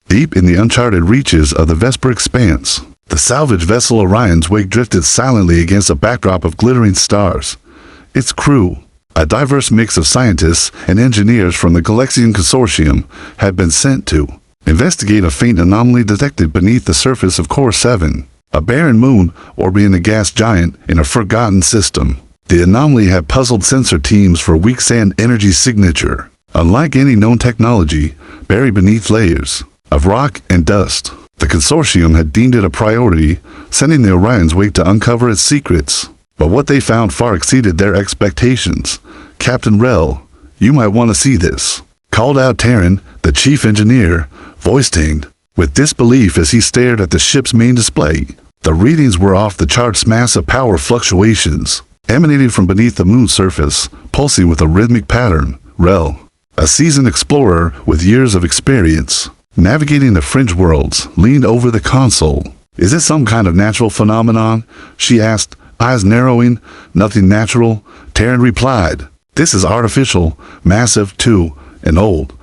deep in the uncharted reaches of the Vesper expanse. The salvage vessel Orion's Wake drifted silently against a backdrop of glittering stars. Its crew, a diverse mix of scientists and engineers from the Galaxian Consortium, had been sent to investigate a faint anomaly detected beneath the surface of Core 7, a barren moon orbiting a gas giant in a forgotten system. The anomaly had puzzled sensor teams for weeks and energy signature. Unlike any known technology, buried beneath layers of rock and dust, the Consortium had deemed it a priority, sending the Orion's Wake to uncover its secrets. But what they found far exceeded their expectations. "Captain Rel, you might want to see this," called out Terran, the chief engineer, voice tinged with disbelief as he stared at the ship's main display. The readings were off the chart's massive power fluctuations, emanating from beneath the moon's surface, pulsing with a rhythmic pattern. Rel, a seasoned explorer with years of experience navigating the fringe worlds, leaned over the console. "Is it some kind of natural phenomenon?" she asked, eyes narrowing. "Nothing natural," Terran replied. "This is artificial, massive, too, and old."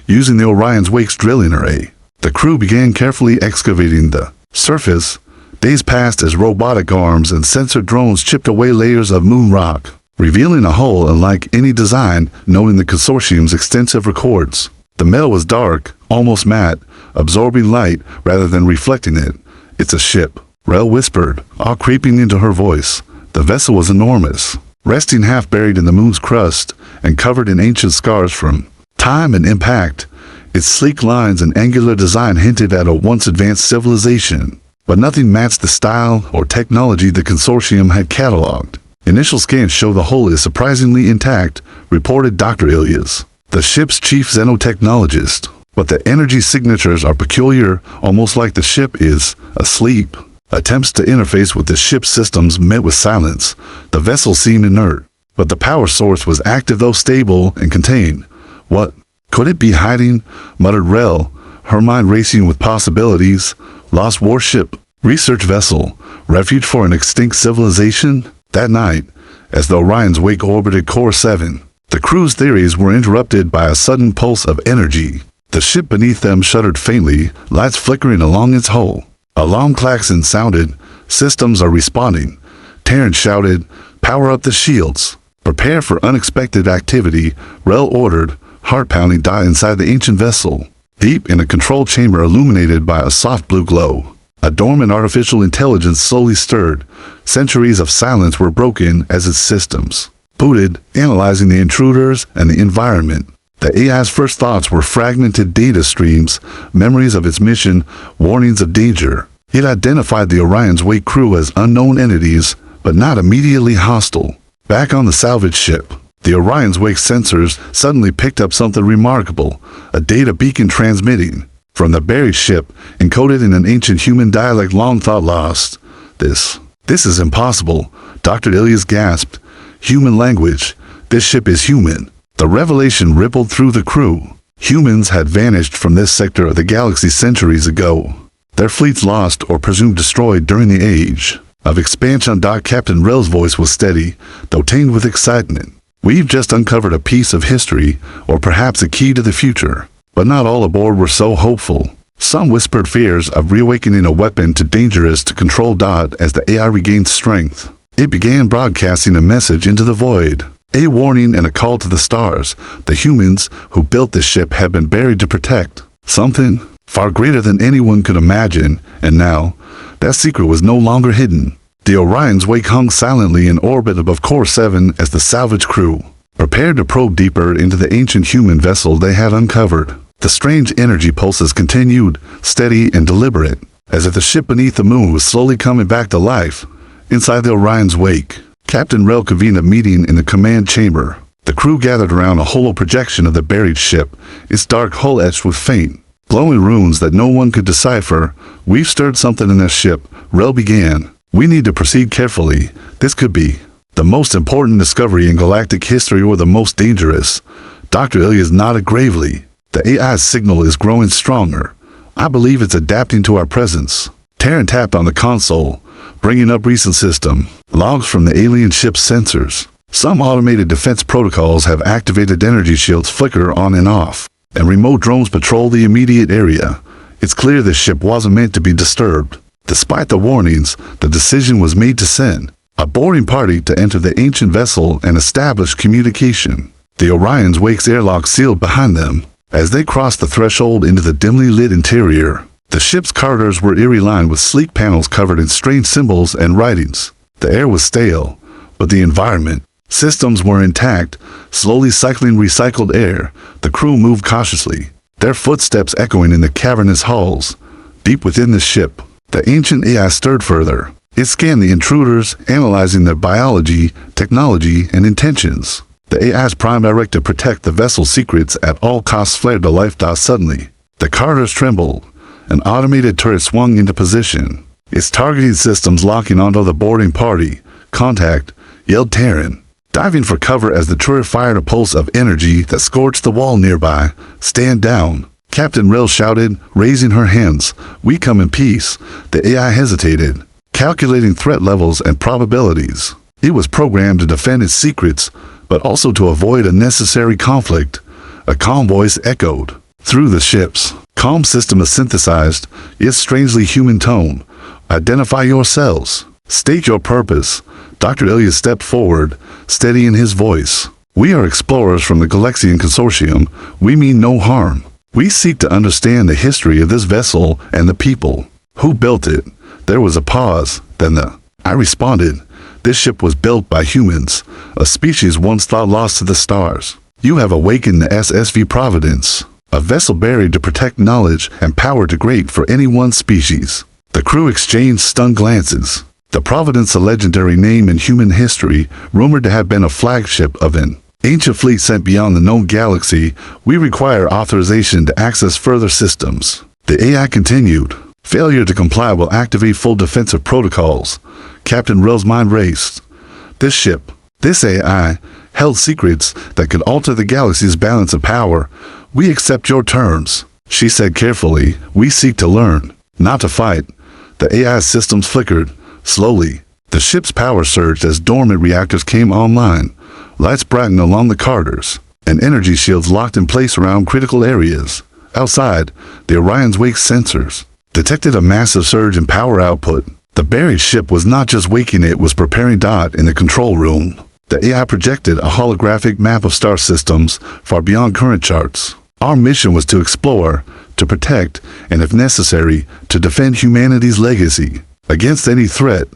Using the Orion's Wake's drilling array, the crew began carefully excavating the surface. Days passed as robotic arms and sensor drones chipped away layers of moon rock, revealing a hull unlike any design known in the Consortium's extensive records. The metal was dark, almost matte, absorbing light rather than reflecting it. "It's a ship," Rel whispered, awe creeping into her voice. The vessel was enormous, resting half buried in the moon's crust and covered in ancient scars from time and impact. Its sleek lines and angular design hinted at a once advanced civilization, but nothing matched the style or technology the Consortium had cataloged. "Initial scans show the hull is surprisingly intact," reported Dr. Ilyas, the ship's chief xenotechnologist. "But the energy signatures are peculiar, almost like the ship is asleep." Attempts to interface with the ship's systems met with silence. The vessel seemed inert, but the power source was active though stable and contained. "What could it be hiding?" muttered Rel, her mind racing with possibilities. Lost warship, research vessel, refuge for an extinct civilization? That night, as the Orion's Wake orbited Core 7, the crew's theories were interrupted by a sudden pulse of energy. The ship beneath them shuddered faintly, lights flickering along its hull. A long klaxon sounded. "Systems are responding," Terran shouted. "Power up the shields. Prepare for unexpected activity," Rel ordered, heart-pounding dot inside the ancient vessel. Deep in a control chamber illuminated by a soft blue glow, a dormant artificial intelligence slowly stirred. Centuries of silence were broken as its systems booted, analyzing the intruders and the environment. The AI's first thoughts were fragmented data streams, memories of its mission, warnings of danger. It identified the Orion's Wake crew as unknown entities, but not immediately hostile. Back on the salvage ship, the Orion's Wake sensors suddenly picked up something remarkable, a data beacon transmitting from the buried ship, encoded in an ancient human dialect long thought lost. This is impossible," Dr. Ilyas gasped. "Human language. This ship is human." The revelation rippled through the crew. Humans had vanished from this sector of the galaxy centuries ago, their fleets lost or presumed destroyed during the age of expansion. Captain Rel's voice was steady, though tainted with excitement. "We've just uncovered a piece of history, or perhaps a key to the future." But not all aboard were so hopeful. Some whispered fears of reawakening a weapon too dangerous to control. As the AI regained strength, it began broadcasting a message into the void. A warning and a call to the stars. The humans who built this ship had been buried to protect something far greater than anyone could imagine, and now, that secret was no longer hidden. The Orion's Wake hung silently in orbit above Core 7 as the salvage crew prepared to probe deeper into the ancient human vessel they had uncovered. The strange energy pulses continued, steady and deliberate, as if the ship beneath the moon was slowly coming back to life. Inside the Orion's Wake, Captain Rel convened a meeting in the command chamber. The crew gathered around a hollow projection of the buried ship, its dark hull etched with faint, glowing runes that no one could decipher. "We've stirred something in this ship," Rel began. "We need to proceed carefully. This could be the most important discovery in galactic history or the most dangerous." Dr. Ilyas nodded gravely. "The AI's signal is growing stronger. I believe it's adapting to our presence." Terran tapped on the console, bringing up recent system logs from the alien ship's sensors. Some automated defense protocols have activated energy shields flicker on and off, and remote drones patrol the immediate area. It's clear this ship wasn't meant to be disturbed. Despite the warnings, the decision was made to send a boarding party to enter the ancient vessel and establish communication. The Orion's Wake's airlock sealed behind them. As they crossed the threshold into the dimly lit interior, the ship's corridors were eerie lined with sleek panels covered in strange symbols and writings. The air was stale, but the environment, systems were intact, slowly cycling recycled air. The crew moved cautiously, their footsteps echoing in the cavernous halls. Deep within the ship, the ancient AI stirred further. It scanned the intruders, analyzing their biology, technology, and intentions. The AI's prime direct to protect the vessel's secrets at all costs flared to life. Suddenly, the corridors trembled. An automated turret swung into position, its targeting systems locking onto the boarding party. "Contact," yelled Terran, diving for cover as the turret fired a pulse of energy that scorched the wall nearby. "Stand down," Captain Rell shouted, raising her hands. "We come in peace." The AI hesitated, calculating threat levels and probabilities. It was programmed to defend its secrets, but also to avoid unnecessary conflict. A calm voice echoed through the ship's calm system, a synthesized, yet strangely human tone. "Identify yourselves. State your purpose." Dr. Ilya stepped forward, steadying his voice. "We are explorers from the Galaxian Consortium. We mean no harm. We seek to understand the history of this vessel and the people who built it." There was a pause, then I responded. "This ship was built by humans, a species once thought lost to the stars. You have awakened the SSV Providence, a vessel buried to protect knowledge and power too great for any one species." The crew exchanged stunned glances. The Providence, a legendary name in human history, rumored to have been a flagship of an ancient fleet sent beyond the known galaxy. "We require authorization to access further systems," the AI continued. "Failure to comply will activate full defensive protocols." Captain Rell's mind raced. This ship, this AI, held secrets that could alter the galaxy's balance of power. "We accept your terms," she said carefully. "We seek to learn, not to fight." The AI's systems flickered. Slowly, the ship's power surged as dormant reactors came online. Lights brightened along the corridors, and energy shields locked in place around critical areas. Outside, the Orion's Wake sensors detected a massive surge in power output. The buried ship was not just waking, it was preparing. In the control room, the AI projected a holographic map of star systems far beyond current charts. "Our mission was to explore, to protect, and if necessary, to defend humanity's legacy against any threat."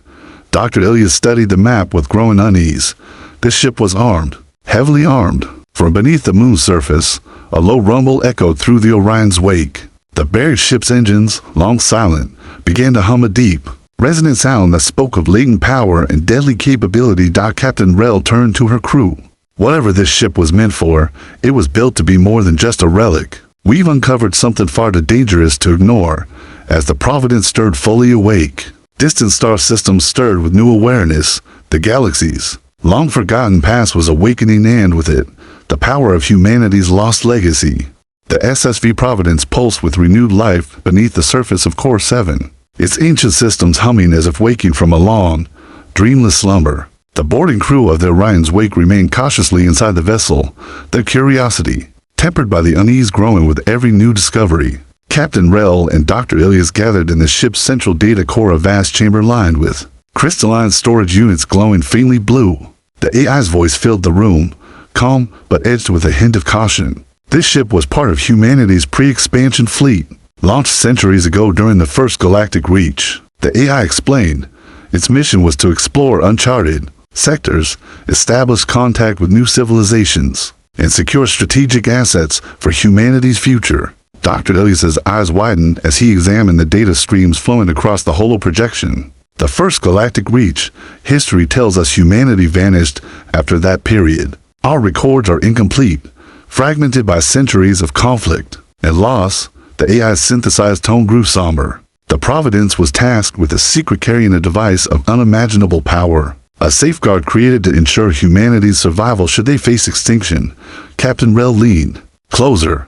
Dr. Ilya studied the map with growing unease. This ship was armed, heavily armed. From beneath the moon's surface, a low rumble echoed through the Orion's Wake. The buried ship's engines, long silent, began to hum a deep, resonant sound that spoke of latent power and deadly capability. Captain Rell turned to her crew. "Whatever this ship was meant for, it was built to be more than just a relic. We've uncovered something far too dangerous to ignore." As the Providence stirred fully awake, distant star systems stirred with new awareness. The galaxy's long-forgotten past was awakening, and with it, the power of humanity's lost legacy. The SSV Providence pulsed with renewed life beneath the surface of Core 7, its ancient systems humming as if waking from a long, dreamless slumber. The boarding crew of the Orion's Wake remained cautiously inside the vessel, their curiosity tempered by the unease growing with every new discovery. Captain Rell and Dr. Ilyas gathered in the ship's central data core, a vast chamber lined with crystalline storage units glowing faintly blue. The AI's voice filled the room, calm but edged with a hint of caution. This ship was part of humanity's pre-expansion fleet, launched centuries ago during the first galactic reach. The AI explained. Its mission was to explore uncharted sectors, establish contact with new civilizations, and secure strategic assets for humanity's future. Dr. Ilyas's eyes widened as he examined the data streams flowing across the holo projection. The first galactic reach, history tells us humanity vanished after that period. Our records are incomplete, fragmented by centuries of conflict and loss. The AI's synthesized tone grew somber. The Providence was tasked with a secret, carrying a device of unimaginable power, a safeguard created to ensure humanity's survival should they face extinction. Captain Rell leaned closer.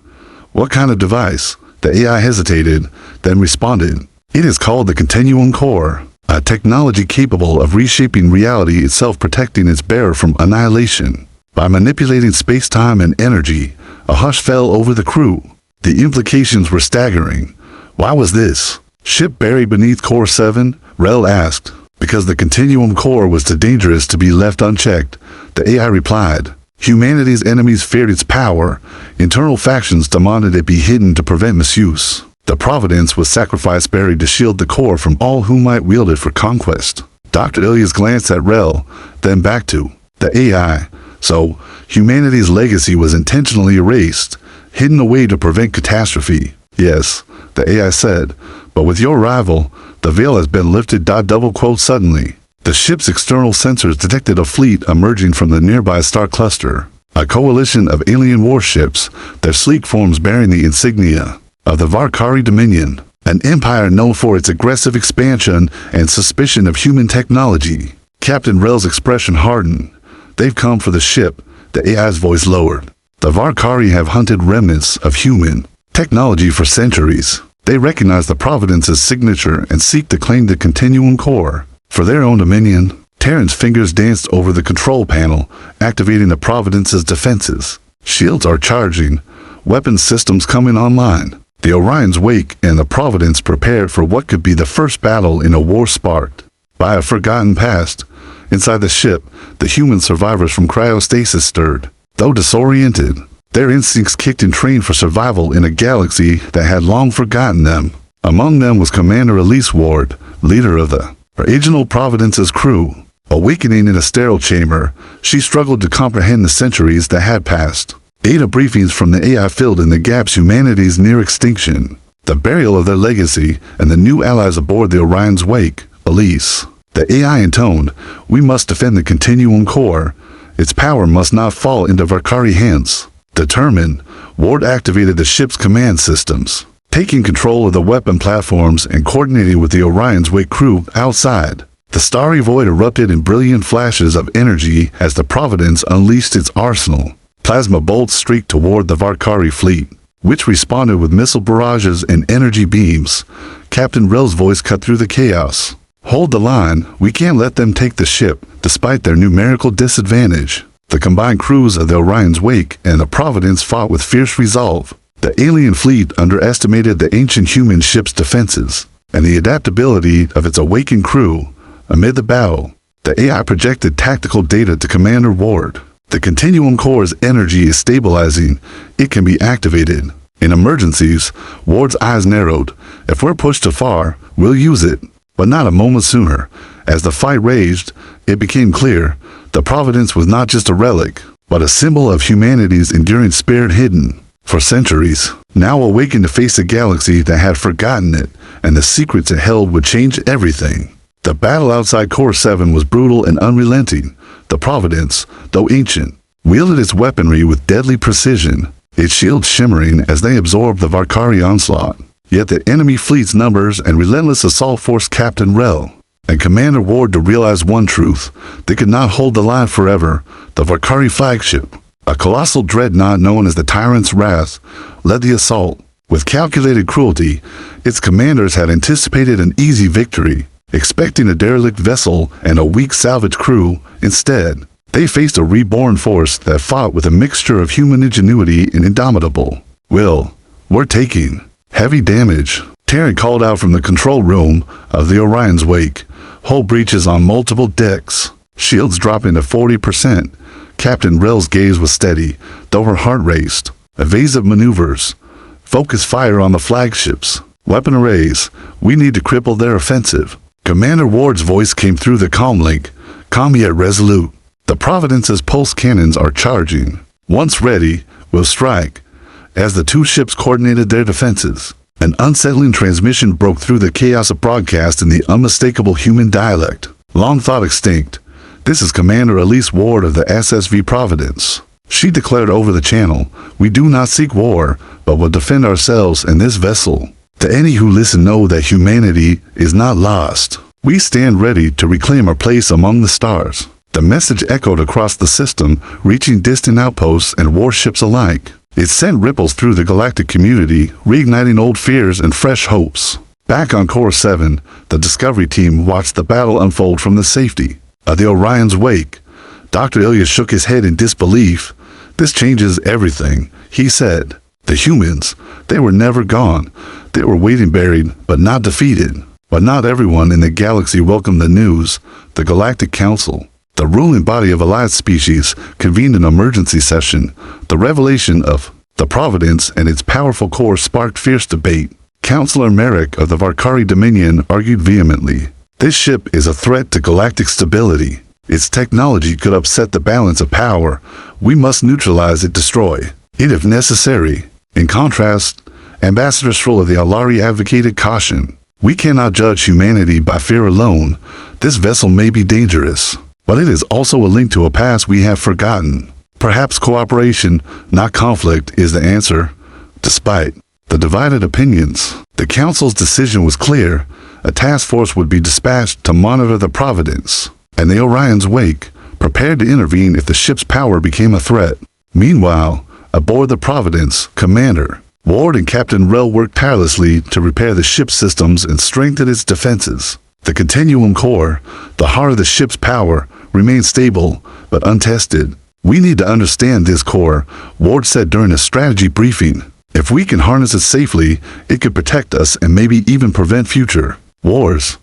"What kind of device?" The AI hesitated, then responded. "It is called the Continuum Core, a technology capable of reshaping reality itself, protecting its bearer from annihilation. By manipulating space-time and energy." A hush fell over the crew. The implications were staggering. Why was this ship buried beneath Core 7? Rel asked. Because the Continuum Core was too dangerous to be left unchecked, the AI replied. Humanity's enemies feared its power. Internal factions demanded it be hidden to prevent misuse. The Providence was sacrificed buried to shield the core from all who might wield it for conquest. Dr. Ilya's glanced at Rel, then back to the AI. So, humanity's legacy was intentionally erased, hidden away to prevent catastrophe. Yes, the AI said, but with your arrival, the veil has been lifted. Suddenly. The ship's external sensors detected a fleet emerging from the nearby star cluster, a coalition of alien warships, their sleek forms bearing the insignia of the Varkari Dominion, an empire known for its aggressive expansion and suspicion of human technology. Captain Rel's expression hardened. They've come for the ship, the AI's voice lowered. The Varkari have hunted remnants of human technology for centuries. They recognize the Providence's signature and seek to claim the Continuum Core for their own dominion. Terran's fingers danced over the control panel, activating the Providence's defenses. Shields are charging, weapons systems coming online. The Orion's wake and the Providence prepared for what could be the first battle in a war sparked by a forgotten past. Inside the ship, the human survivors from cryostasis stirred. Though disoriented, their instincts kicked and trained for survival in a galaxy that had long forgotten them. Among them was Commander Elise Ward, leader of the original Providence's crew. Awakening in a sterile chamber, she struggled to comprehend the centuries that had passed. Data briefings from the AI filled in the gaps humanity's near extinction, the burial of their legacy, and the new allies aboard the Orion's wake. Elise, the AI intoned, we must defend the Continuum Core. Its power must not fall into Varkari hands. Determined, Ward activated the ship's command systems, taking control of the weapon platforms and coordinating with the Orion's wake crew outside. The starry void erupted in brilliant flashes of energy as the Providence unleashed its arsenal. Plasma bolts streaked toward the Varkari fleet, which responded with missile barrages and energy beams. Captain Rel's voice cut through the chaos. Hold the line, we can't let them take the ship, despite their numerical disadvantage. The combined crews of the Orion's wake and the Providence fought with fierce resolve. The alien fleet underestimated the ancient human ship's defenses and the adaptability of its awakened crew. Amid the battle, the AI projected tactical data to Commander Ward. The Continuum Core's energy is stabilizing. It can be activated. In emergencies, Ward's eyes narrowed. If we're pushed too far, we'll use it. But not a moment sooner. As the fight raged, it became clear the Providence was not just a relic, but a symbol of humanity's enduring spirit hidden for centuries. Now awakened to face a galaxy that had forgotten it, and the secrets it held would change everything. The battle outside Core 7 was brutal and unrelenting. The Providence, though ancient, wielded its weaponry with deadly precision, its shields shimmering as they absorbed the Varkari onslaught. Yet the enemy fleet's numbers and relentless assault forced Captain Rel and Commander Ward to realize one truth. They could not hold the line forever. The Varkari flagship, a colossal dreadnought known as the Tyrant's Wrath, led the assault. With calculated cruelty, its commanders had anticipated an easy victory, expecting a derelict vessel and a weak salvage crew. Instead, they faced a reborn force that fought with a mixture of human ingenuity and indomitable will. We're taking heavy damage, Terran called out from the control room of the Orion's wake. Hull breaches on multiple decks, shields dropping to 40%. Captain Rel's gaze was steady, though her heart raced. Evasive maneuvers, focus fire on the flagships, weapon arrays. We need to cripple their offensive. Commander Ward's voice came through the comm link, calm yet resolute. The Providence's pulse cannons are charging. Once ready, we'll strike. As the two ships coordinated their defenses, an unsettling transmission broke through the chaos of broadcast in the unmistakable human dialect. Long thought extinct. This is Commander Elise Ward of the SSV Providence. She declared over the channel, we do not seek war, but will defend ourselves and this vessel. To any who listen know that humanity is not lost. We stand ready to reclaim our place among the stars. The message echoed across the system, reaching distant outposts and warships alike. It sent ripples through the galactic community, reigniting old fears and fresh hopes. Back on Core 7, the Discovery team watched the battle unfold from the safety of the Orion's wake. Dr. Ilya shook his head in disbelief. This changes everything, he said. The humans, they were never gone. They were waiting buried, but not defeated. But not everyone in the galaxy welcomed the news. The Galactic Council, the ruling body of allied species, convened an emergency session. The revelation of the Providence and its powerful core sparked fierce debate. Councillor Merrick of the Varkari Dominion argued vehemently. This ship is a threat to galactic stability. Its technology could upset the balance of power. We must neutralize it, destroy it if necessary. In contrast, Ambassador Stroll of the Alari advocated caution. We cannot judge humanity by fear alone. This vessel may be dangerous, but it is also a link to a past we have forgotten. Perhaps cooperation, not conflict, is the answer. Despite the divided opinions, the Council's decision was clear. A task force would be dispatched to monitor the Providence and the Orion's wake, prepared to intervene if the ship's power became a threat. Meanwhile, aboard the Providence, Commander Ward and Captain Rel worked tirelessly to repair the ship's systems and strengthen its defenses. The Continuum Core, the heart of the ship's power, remained stable but untested. We need to understand this core, Ward said during a strategy briefing. If we can harness it safely, it could protect us and maybe even prevent future wars.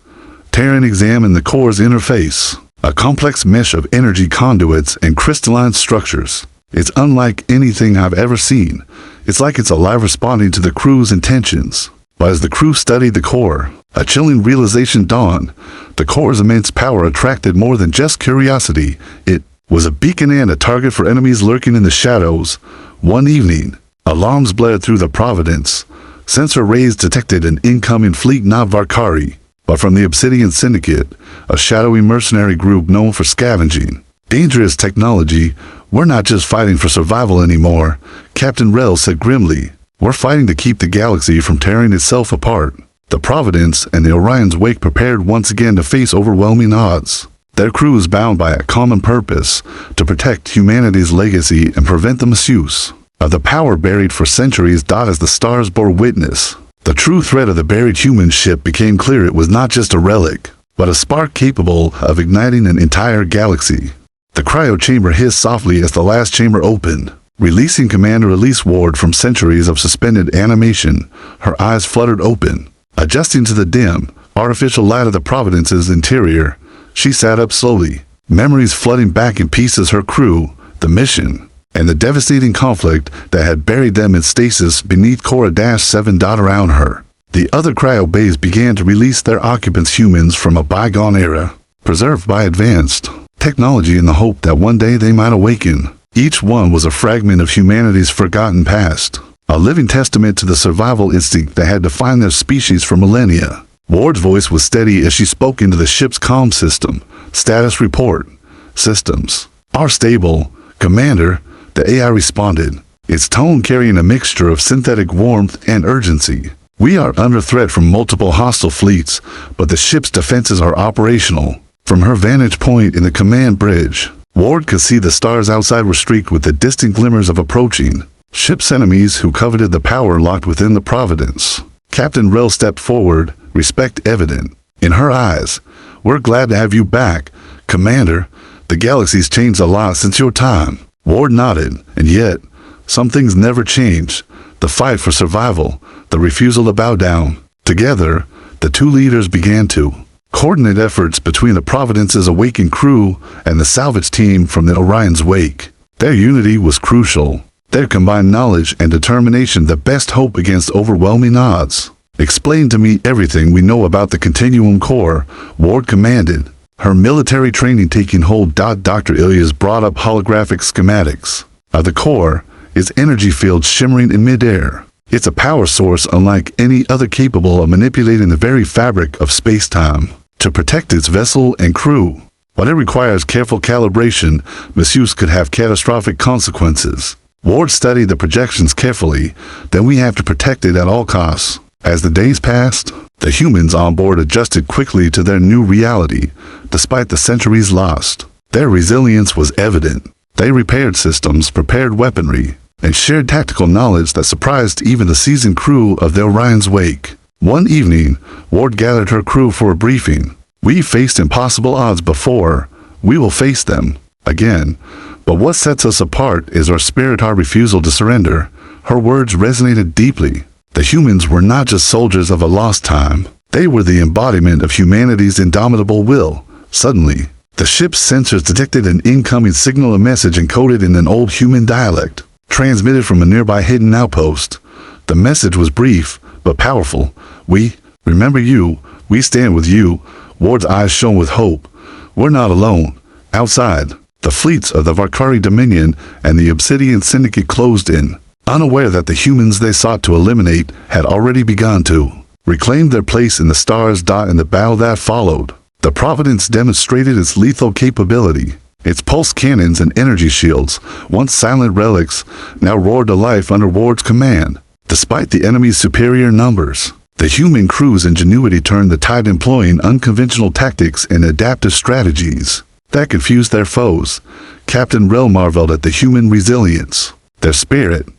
Terran examined the core's interface, a complex mesh of energy conduits and crystalline structures. It's unlike anything I've ever seen. It's like it's alive, responding to the crew's intentions. But as the crew studied the core, a chilling realization dawned. The core's immense power attracted more than just curiosity. It was a beacon and a target for enemies lurking in the shadows. One evening, alarms blared through the Providence. Sensor rays detected an incoming fleet, not Varkari, but from the Obsidian Syndicate, a shadowy mercenary group known for scavenging dangerous technology. We're not just fighting for survival anymore, Captain Rel said grimly. We're fighting to keep the galaxy from tearing itself apart. The Providence and the Orion's wake prepared once again to face overwhelming odds. Their crew is bound by a common purpose, to protect humanity's legacy and prevent the misuse of the power buried for centuries. As the stars bore witness, the true threat of the buried human ship became clear. It was not just a relic, but a spark capable of igniting an entire galaxy. The cryo chamber hissed softly as the last chamber opened, releasing Commander Elise Ward from centuries of suspended animation. Her eyes fluttered open, adjusting to the dim, artificial light of the Providence's interior. She sat up slowly, memories flooding back in pieces: her crew, the mission, and the devastating conflict that had buried them in stasis beneath Cora-7. Around her, the other cryo bays began to release their occupants, humans from a bygone era, preserved by advanced technology in the hope that one day they might awaken. Each one was a fragment of humanity's forgotten past, a living testament to the survival instinct that had defined their species for millennia. Ward's voice was steady as she spoke into the ship's comm system. Status report. Systems are stable, Commander, the AI responded, its tone carrying a mixture of synthetic warmth and urgency. We are under threat from multiple hostile fleets, but the ship's defenses are operational. From her vantage point in the command bridge, Ward could see the stars outside were streaked with the distant glimmers of approaching ship's enemies who coveted the power locked within the Providence. Captain Rel stepped forward, respect evident in her eyes. We're glad to have you back, Commander. The galaxy's changed a lot since your time. Ward nodded, and yet, some things never change. The fight for survival, the refusal to bow down. Together, the two leaders began to coordinate efforts between the Providence's awakened crew and the salvage team from the Orion's wake. Their unity was crucial. Their combined knowledge and determination the best hope against overwhelming odds. Explain to me everything we know about the Continuum Core, Ward commanded, her military training taking hold. Dr. Ilias brought up holographic schematics of the core, its energy field shimmering in midair. It's a power source unlike any other, capable of manipulating the very fabric of space-time to protect its vessel and crew. But it requires careful calibration. Misuse could have catastrophic consequences. Ward studied the projections carefully. Then we have to protect it at all costs. As the days passed, the humans on board adjusted quickly to their new reality. Despite the centuries lost, their resilience was evident. They repaired systems, prepared weaponry, and shared tactical knowledge that surprised even the seasoned crew of the Orion's wake. One evening, Ward gathered her crew for a briefing. We faced impossible odds before. We will face them again. But what sets us apart is our spirit, our refusal to surrender. Her words resonated deeply. The humans were not just soldiers of a lost time. They were the embodiment of humanity's indomitable will. Suddenly, the ship's sensors detected an incoming signal, a message encoded in an old human dialect, transmitted from a nearby hidden outpost. The message was brief, but powerful. "We remember you. We stand with you." Ward's eyes shone with hope. "We're not alone." Outside, the fleets of the Varkari Dominion and the Obsidian Syndicate closed in, unaware that the humans they sought to eliminate had already begun to reclaim their place in the stars. In the battle that followed, the Providence demonstrated its lethal capability. Its pulse cannons and energy shields, once silent relics, now roared to life under Ward's command. Despite the enemy's superior numbers, the human crew's ingenuity turned the tide, employing unconventional tactics and adaptive strategies that confused their foes. Captain Rel marveled at the human resilience. Their spirit,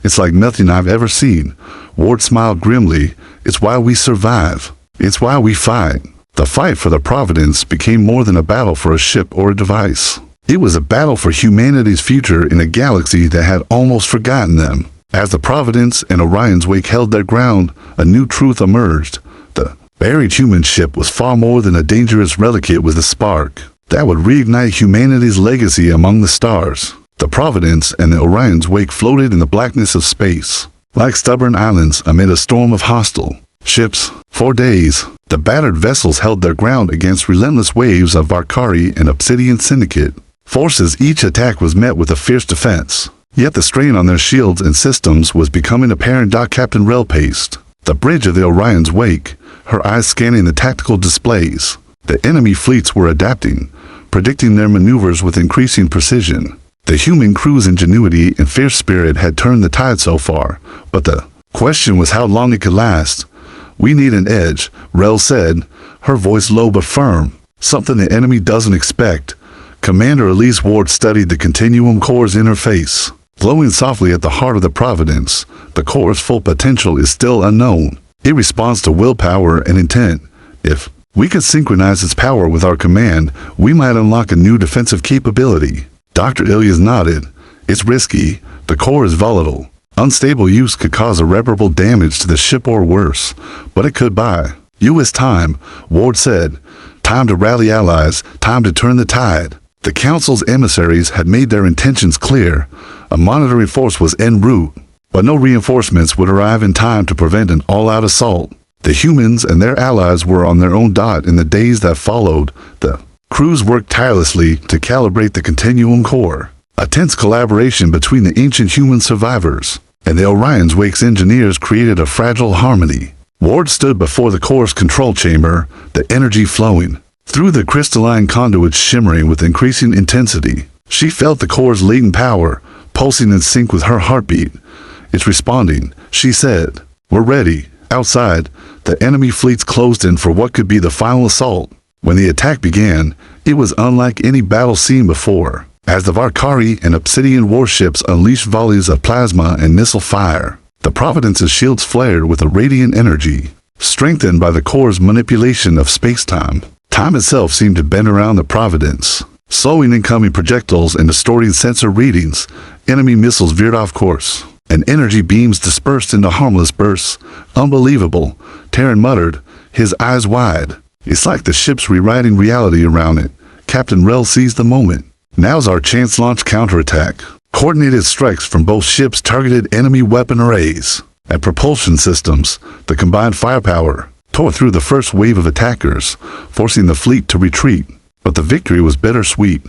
"It's like nothing I've ever seen." Ward smiled grimly. "It's why we survive. It's why we fight." The fight for the Providence became more than a battle for a ship or a device. It was a battle for humanity's future in a galaxy that had almost forgotten them. As the Providence and Orion's Wake held their ground, a new truth emerged. The buried human ship was far more than a dangerous relic. It was the spark that would reignite humanity's legacy among the stars. The Providence and the Orion's Wake floated in the blackness of space, like stubborn islands amid a storm of hostile ships. For days, the battered vessels held their ground against relentless waves of Varkari and Obsidian Syndicate forces. Each attack was met with a fierce defense, yet the strain on their shields and systems was becoming apparent. Captain Rel paced the bridge of the Orion's Wake, her eyes scanning the tactical displays. The enemy fleets were adapting, predicting their maneuvers with increasing precision. The human crew's ingenuity and fierce spirit had turned the tide so far, but the question was how long it could last. "We need an edge," Rel said, her voice low but firm. "Something the enemy doesn't expect." Commander Elise Ward studied the Continuum Core's interface, glowing softly at the heart of the Providence. The core's full potential is still unknown. It responds to willpower and intent. If we could synchronize its power with our command, we might unlock a new defensive capability. Dr. Ilyas nodded. "It's risky. The core is volatile. Unstable use could cause irreparable damage to the ship or worse, but it could buy U.S. time," Ward said. "Time to rally allies, time to turn the tide." The Council's emissaries had made their intentions clear. A monitoring force was en route, but no reinforcements would arrive in time to prevent an all-out assault. The humans and their allies were on their own dot in the days that followed. The crews worked tirelessly to calibrate the Continuum Core, a tense collaboration between the ancient human survivors and the Orion's Wake's engineers created a fragile harmony. Ward stood before the core's control chamber, the energy flowing through the crystalline conduits, shimmering with increasing intensity. She felt the core's latent power, pulsing in sync with her heartbeat. "It's responding," she said. "We're ready." Outside, the enemy fleets closed in for what could be the final assault. When the attack began, it was unlike any battle seen before, as the Varkari and Obsidian warships unleashed volleys of plasma and missile fire. The Providence's shields flared with a radiant energy, strengthened by the core's manipulation of space-time. Time itself seemed to bend around the Providence, slowing incoming projectiles and distorting sensor readings. Enemy missiles veered off course, and energy beams dispersed into harmless bursts. "Unbelievable," Terran muttered, his eyes wide. "It's like the ship's rewriting reality around it." Captain Rel seized the moment. "Now's our chance to launch counterattack." Coordinated strikes from both ships targeted enemy weapon arrays and propulsion systems. The combined firepower tore through the first wave of attackers, forcing the fleet to retreat. But the victory was bittersweet.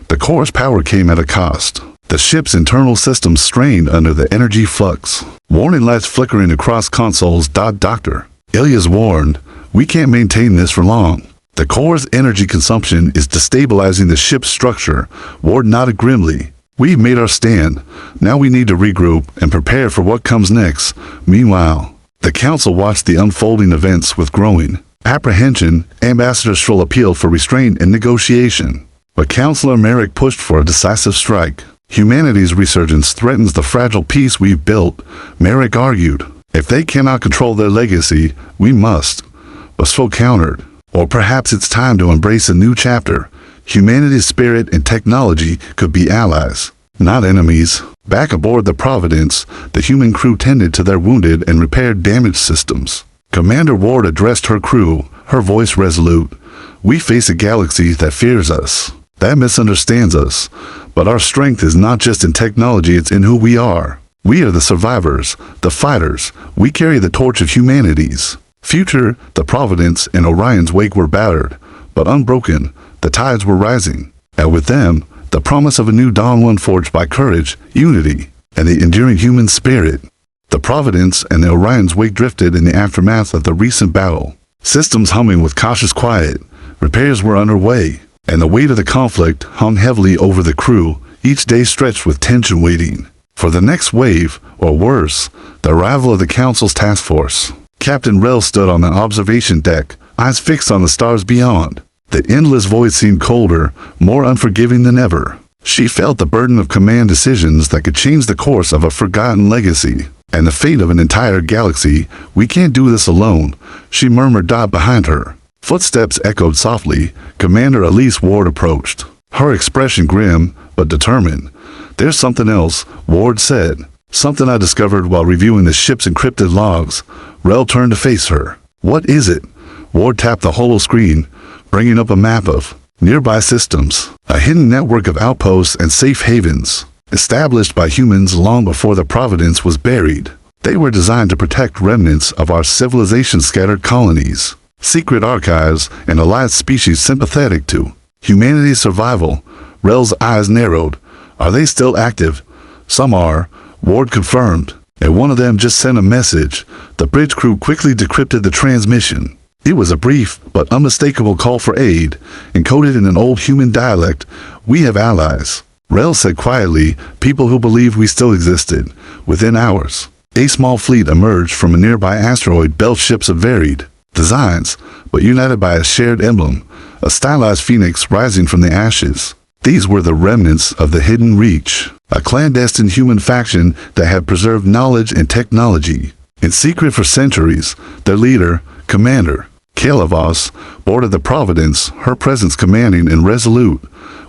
The core's power came at a cost. The ship's internal systems strained under the energy flux, warning lights flickering across consoles. Dr. Ilyas warned, "We can't maintain this for long. The core's energy consumption is destabilizing the ship's structure." Ward nodded grimly. "We've made our stand. Now we need to regroup and prepare for what comes next." Meanwhile, the Council watched the unfolding events with growing apprehension. Ambassador Stroll appealed for restraint and negotiation, but Councillor Merrick pushed for a decisive strike. "Humanity's resurgence threatens the fragile peace we've built," Merrick argued. "If they cannot control their legacy, we must." But Stroll countered, "Or perhaps it's time to embrace a new chapter. Humanity's spirit and technology could be allies." not enemies. Back aboard the Providence, the human crew tended to their wounded and repaired damaged systems. Commander Ward addressed her crew, her voice resolute. We face a galaxy that fears us, that misunderstands us. But our strength is not just in technology, it's in who we are. We are the survivors, the fighters. We carry the torch of humanity's future. The Providence and Orion's wake were battered, but unbroken. The tides were rising, and with them, the promise of a new dawn, one forged by courage, unity, and the enduring human spirit. The Providence and the Orion's wake drifted in the aftermath of the recent battle, systems humming with cautious quiet. Repairs were underway, and the weight of the conflict hung heavily over the crew, each day stretched with tension waiting for the next wave, or worse, the arrival of the Council's task force. Captain Rel stood on the observation deck, eyes fixed on the stars beyond. The endless void seemed colder, more unforgiving than ever. She felt the burden of command decisions that could change the course of a forgotten legacy, and the fate of an entire galaxy. We can't do this alone, she murmured behind her. Footsteps echoed softly. Commander Elise Ward approached, her expression grim but determined. There's something else, Ward said. Something I discovered while reviewing the ship's encrypted logs. Rel turned to face her. What is it? Ward tapped the holo screen, bringing up a map of nearby systems, a hidden network of outposts and safe havens, established by humans long before the Providence was buried. They were designed to protect remnants of our civilization's scattered colonies, secret archives, and allied species sympathetic to humanity's survival. Rel's eyes narrowed. Are they still active? Some are, Ward confirmed, and one of them just sent a message. The bridge crew quickly decrypted the transmission. It was a brief but unmistakable call for aid, encoded in an old human dialect. We have allies, Rel said quietly, people who believed we still existed. Within hours, a small fleet emerged from a nearby asteroid belt, ships of varied designs, but united by a shared emblem, a stylized phoenix rising from the ashes. These were the remnants of the Hidden Reach, a clandestine human faction that had preserved knowledge and technology in secret for centuries. Their leader, Commander Kalavos, boarded the Providence, her presence commanding and resolute.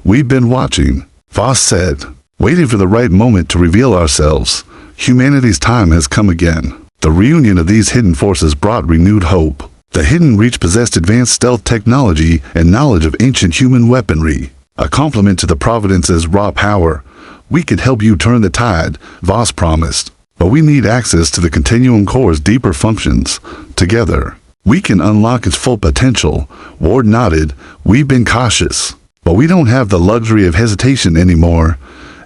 We've been watching, Voss said, waiting for the right moment to reveal ourselves. Humanity's time has come again. The reunion of these hidden forces brought renewed hope. The Hidden Reach possessed advanced stealth technology and knowledge of ancient human weaponry, a complement to the Providence's raw power. We could help you turn the tide, Voss promised, but we need access to the Continuum Core's deeper functions. Together, we can unlock its full potential. Ward nodded. We've been cautious, but we don't have the luxury of hesitation anymore.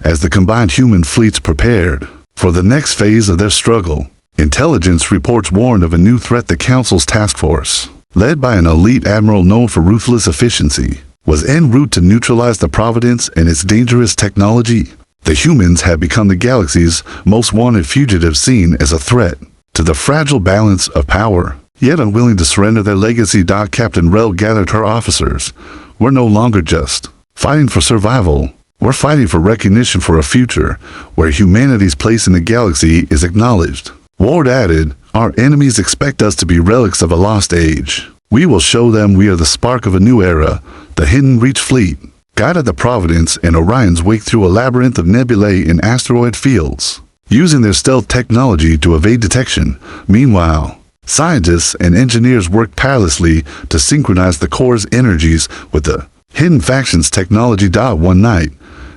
As the combined human fleets prepared for the next phase of their struggle, intelligence reports warned of a new threat. The Council's task force, led by an elite admiral known for ruthless efficiency, was en route to neutralize the Providence and its dangerous technology. The humans had become the galaxy's most wanted fugitives, seen as a threat to the fragile balance of power, yet unwilling to surrender their legacy. Captain Rel gathered her officers. We're no longer just fighting for survival. We're fighting for recognition, for a future where humanity's place in the galaxy is acknowledged. Ward added, our enemies expect us to be relics of a lost age. We will show them we are the spark of a new era. The Hidden Reach fleet guided the Providence and Orion's wake through a labyrinth of nebulae and asteroid fields, using their stealth technology to evade detection. Meanwhile, scientists and engineers worked tirelessly to synchronize the core's energies with the hidden faction's technology. One night,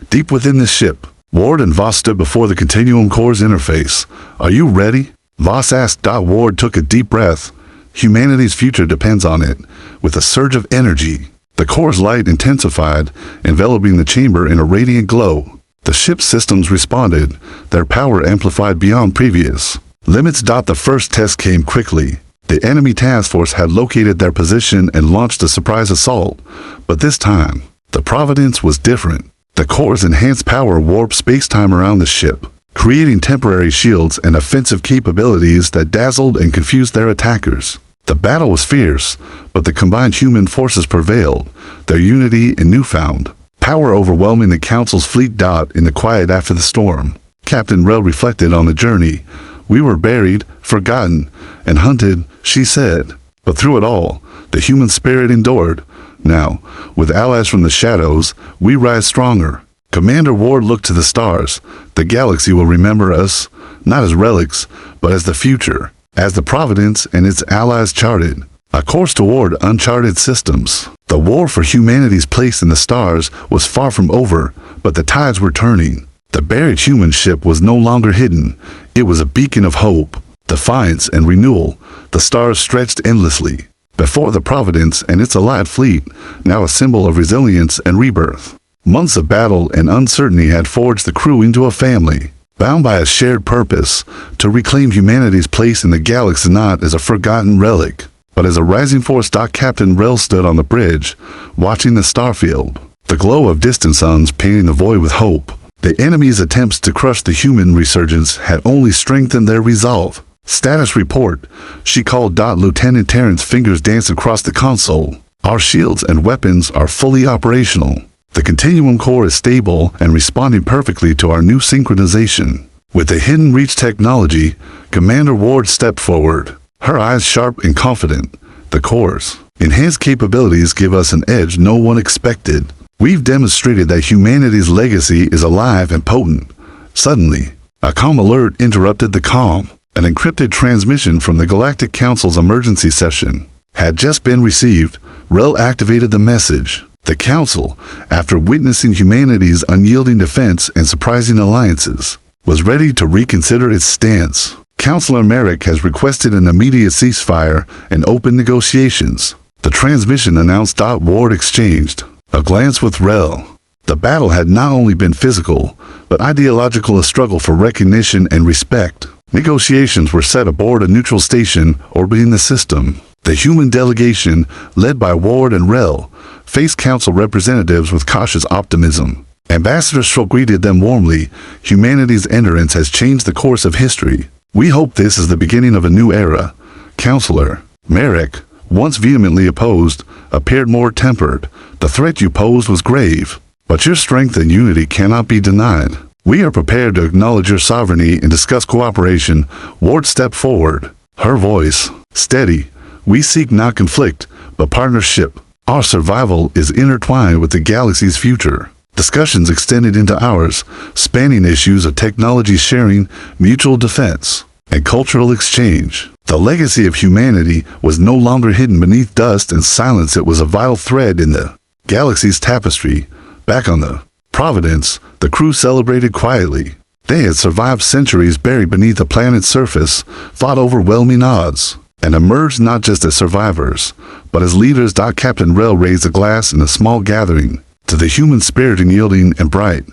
deep within the ship, Ward and Voss stood before the Continuum Core's interface. Are you ready? Voss asked. Ward took a deep breath. Humanity's future depends on it. With a surge of energy, the core's light intensified, enveloping the chamber in a radiant glow. The ship's systems responded, their power amplified beyond previous limits. The first test came quickly. The enemy task force had located their position and launched a surprise assault. But this time, the Providence was different. The core's enhanced power warped space-time around the ship, creating temporary shields and offensive capabilities that dazzled and confused their attackers. The battle was fierce, but the combined human forces prevailed, their unity and newfound power overwhelming the Council's fleet. In the quiet after the storm, Captain Rel reflected on the journey. We were buried, forgotten, and hunted, she said. But through it all, the human spirit endured. Now, with allies from the shadows, we rise stronger. Commander Ward looked to the stars. The galaxy will remember us, not as relics, but as the future, as the Providence and its allies charted a course toward uncharted systems. The war for humanity's place in the stars was far from over, but the tides were turning. The buried human ship was no longer hidden. It was a beacon of hope, defiance, and renewal. The stars stretched endlessly before the Providence and its allied fleet, now a symbol of resilience and rebirth. Months of battle and uncertainty had forged the crew into a family, bound by a shared purpose to reclaim humanity's place in the galaxy, not as a forgotten relic, but as a rising force. Captain Rel stood on the bridge, watching the starfield, the glow of distant suns painting the void with hope. The enemy's attempts to crush the human resurgence had only strengthened their resolve. Status report, she called. Lieutenant Terrence, fingers danced across the console. Our shields and weapons are fully operational. The Continuum core is stable and responding perfectly to our new synchronization. With the hidden reach technology, Commander Ward stepped forward, her eyes sharp and confident. The core's enhanced capabilities give us an edge no one expected. We've demonstrated that humanity's legacy is alive and potent. Suddenly, a calm alert interrupted the calm. An encrypted transmission from the Galactic Council's emergency session had just been received. Rel activated the message. The Council, after witnessing humanity's unyielding defense and surprising alliances, was ready to reconsider its stance. Counselor Merrick has requested an immediate ceasefire and open negotiations. The transmission announced. Ward exchanged a glance with Rel. The battle had not only been physical, but ideological, a struggle for recognition and respect. Negotiations were set aboard a neutral station orbiting the system. The human delegation, led by Ward and Rel, faced council representatives with cautious optimism. Ambassador Stroke greeted them warmly. Humanity's entrance has changed the course of history. We hope this is the beginning of a new era. Counselor Merrick, once vehemently opposed, appeared more tempered. The threat you posed was grave, but your strength and unity cannot be denied. We are prepared to acknowledge your sovereignty and discuss cooperation. Ward stepped forward, her voice steady. We seek not conflict, but partnership. Our survival is intertwined with the galaxy's future. Discussions extended into hours, spanning issues of technology sharing, mutual defense, and cultural exchange. The legacy of humanity was no longer hidden beneath dust and silence. It was a vital thread in the galaxy's tapestry. Back on the Providence, the crew celebrated quietly. They had survived centuries buried beneath the planet's surface, fought overwhelming odds, and emerged not just as survivors, but as leaders. Captain Rel raised a glass in a small gathering. To the human spirit, unyielding and bright,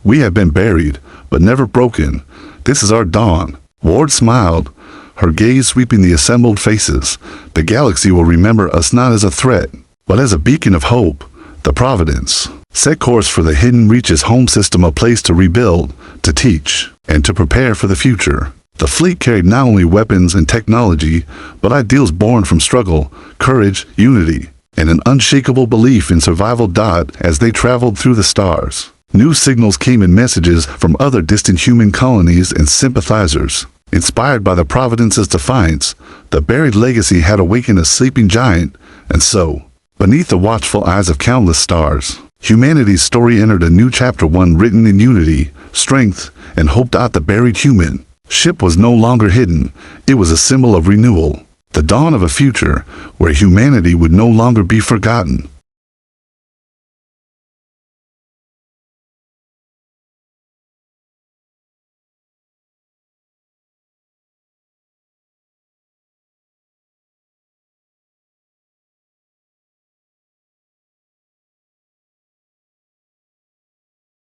we have been buried, but never broken. This is our dawn. Ward smiled, her gaze sweeping the assembled faces. The galaxy will remember us not as a threat, but as a beacon of hope. The Providence set course for the hidden reaches home system, a place to rebuild, to teach, and to prepare for the future. The fleet carried not only weapons and technology, but ideals born from struggle, courage, unity, and an unshakable belief in survival. As they traveled through the stars, new signals came in, messages from other distant human colonies and sympathizers. Inspired by the Providence's defiance, the buried legacy had awakened a sleeping giant, and so, beneath the watchful eyes of countless stars, humanity's story entered a new chapter, one written in unity, strength, and hope. The buried human ship was no longer hidden. It was a symbol of renewal, the dawn of a future where humanity would no longer be forgotten.